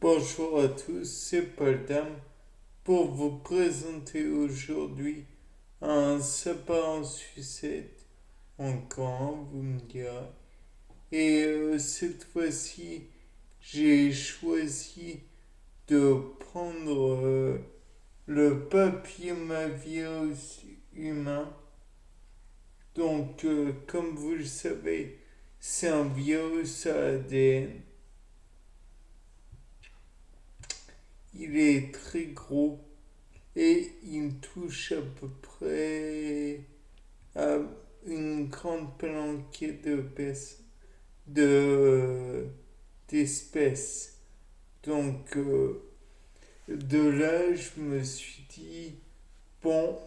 Bonjour à tous, c'est Paul Dame pour vous présenter aujourd'hui un sapin en sucette, encore un, vous me direz. Et cette fois-ci, j'ai choisi de prendre le papillomavirus humain. Donc, comme vous le savez, c'est un virus à ADN. Il est très gros et il touche à peu près à une grande palanquée de d'espèces. Donc de là, je me suis dit, bon,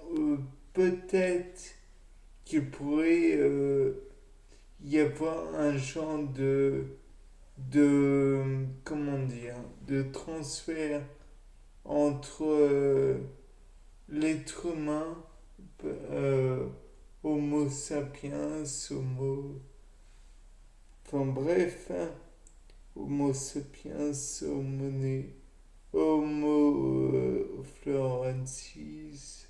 peut-être qu'il pourrait y avoir un genre comment dire, de transfert entre l'être humain, euh, Homo sapiens, Enfin bref, hein, Homo sapiens, Homo florensis,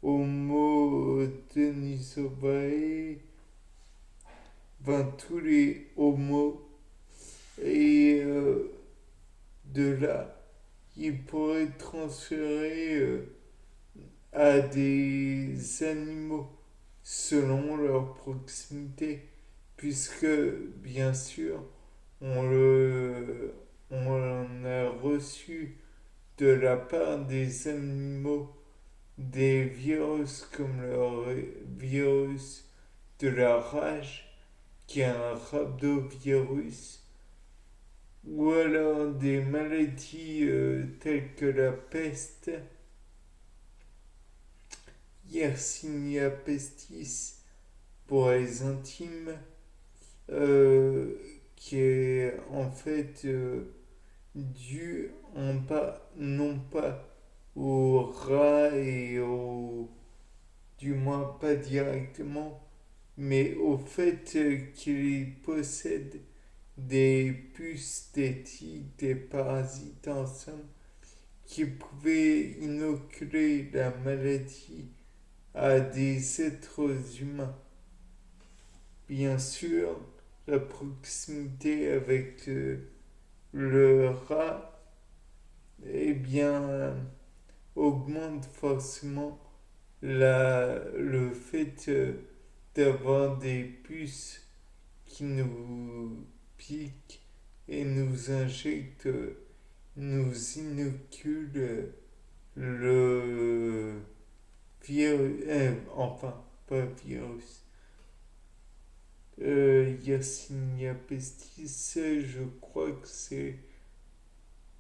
Homo denisovae, enfin tous les Homos. Et de là, il pourrait transférer à des animaux selon leur proximité, puisque bien sûr on le on en a reçu de la part des animaux des virus comme le virus de la rage qui est un rhabdovirus ou alors des maladies telles que la peste, Yersinia pestis pour les intimes, euh, qui est en fait dû non pas aux rats et aux... du moins pas directement, mais au fait qu'ils possèdent des puces, des tiques, des parasites en somme, qui pouvaient inoculer la maladie à des êtres humains. Bien sûr, la proximité avec le rat, eh bien, augmente forcément le fait d'avoir des puces qui nous piquent et nous injectent, nous inoculent le virus, enfin, pas virus, Yersinia pestis, je crois que c'est...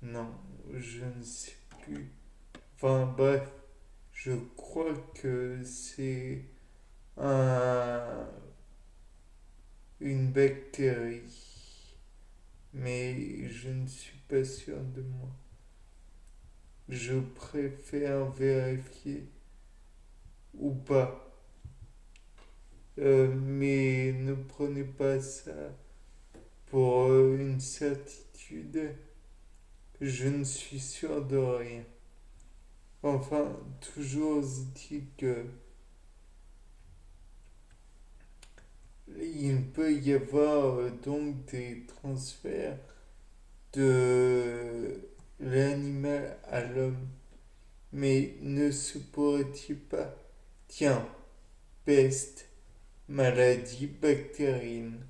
Non, je ne sais plus. Enfin bref, je crois que c'est un, une bactérie, mais je ne suis pas sûr de moi. Je préfère vérifier ou pas. Mais ne prenez pas ça pour une certitude. Je ne suis sûr de rien. Enfin, toujours dit que il peut y avoir donc des transferts de l'animal à l'homme. Mais ne se pourrait-il pas, tiens, peste, maladie bactérienne.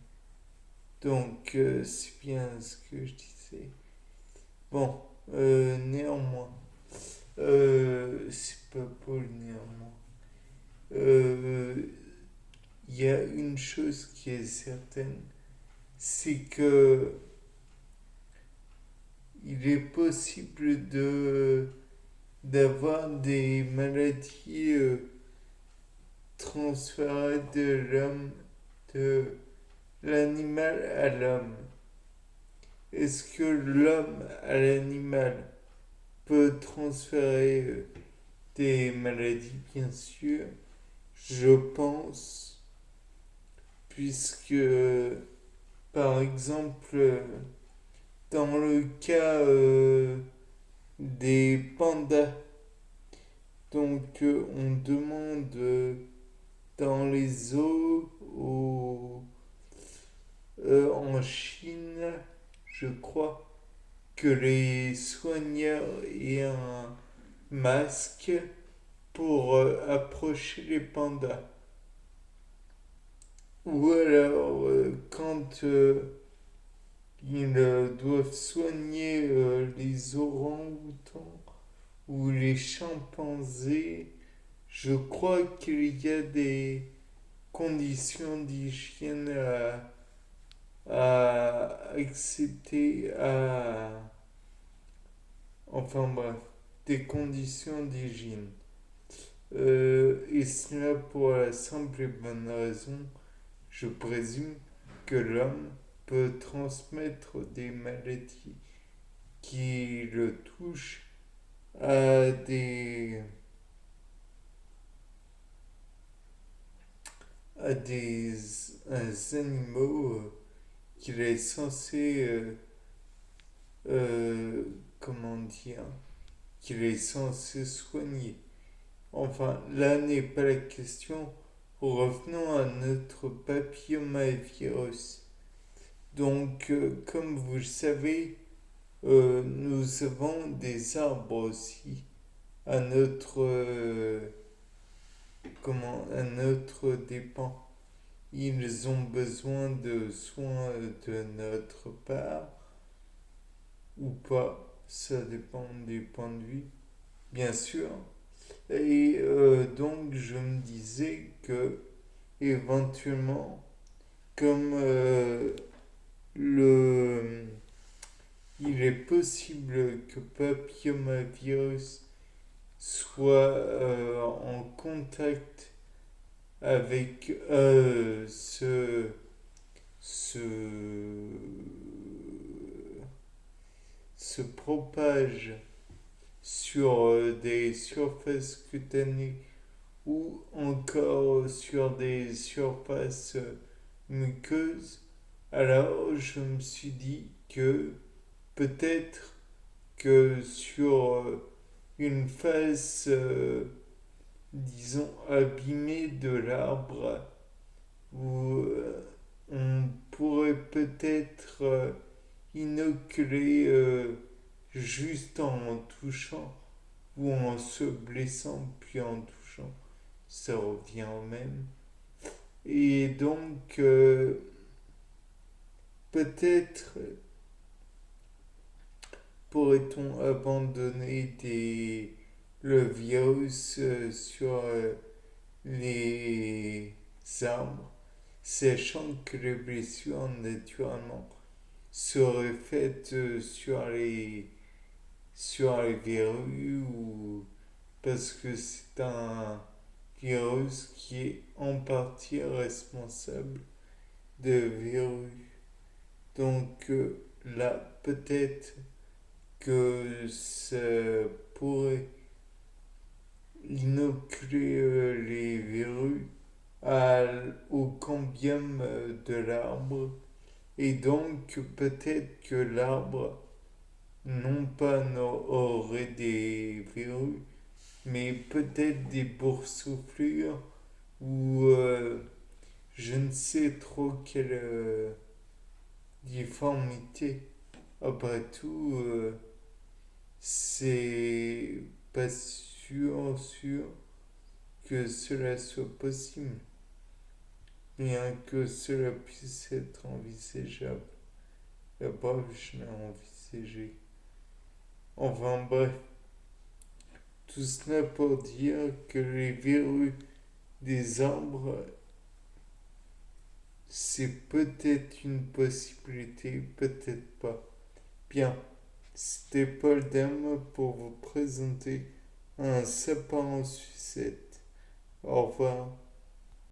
Donc, c'est bien ce que je disais. Bon, néanmoins, c'est pas pour le néanmoins. Euh, Il y a une chose qui est certaine, c'est que il est possible d'avoir des maladies transférées de l'animal à l'homme. Est-ce que l'homme à l'animal peut transférer des maladies? Bien sûr, je pense, puisque par exemple Dans le cas des pandas, donc on demande dans les zoos en Chine, je crois, que les soigneurs aient un masque pour approcher les pandas. Ou alors, quand ils doivent soigner les orang-outans ou les chimpanzés, je crois qu'il y a des conditions d'hygiène à accepter, enfin bref, des conditions d'hygiène. Et cela pour la simple et bonne raison, je présume, que l'homme peut transmettre des maladies qui le touchent à des animaux qu'il est censé, euh, comment dire, qu'il est censé soigner. Enfin, là n'est pas la question. Revenons à notre papillomavirus. Donc, comme vous le savez, nous avons des arbres aussi à notre dépens. Ils ont besoin de soins de notre part ou pas, ça dépend des points de vue, bien sûr. Et donc je me disais que éventuellement, comme le, il est possible que papillomavirus soit en contact avec ce, se propage sur des surfaces cutanées ou encore sur des surfaces muqueuses, alors je me suis dit que peut-être que sur une face, disons, abîmée de l'arbre, où on pourrait peut-être inoculer juste en touchant ou en se blessant puis en touchant, ça revient au même. Et donc, peut-être pourrait-on abandonner le virus sur les arbres, sachant que les blessures, naturellement, seraient faites sur les verrues ou parce que c'est un virus qui est en partie responsable de verrues. Donc là, peut-être que ça pourrait inoculer les verrues au cambium de l'arbre. Et donc peut-être que l'arbre, non pas aurait des verrues, mais peut-être des boursouflures ou je ne sais trop quelle difformité. Après tout, c'est pas sûr que cela soit possible, bien que cela puisse être envisageable. Là-bas, je l'ai envisagé. Enfin bref, tout cela pour dire que les verrues des arbres, c'est peut-être une possibilité, peut-être pas. Bien, c'était Paul Dame pour vous présenter un sapin en sucette. Au revoir.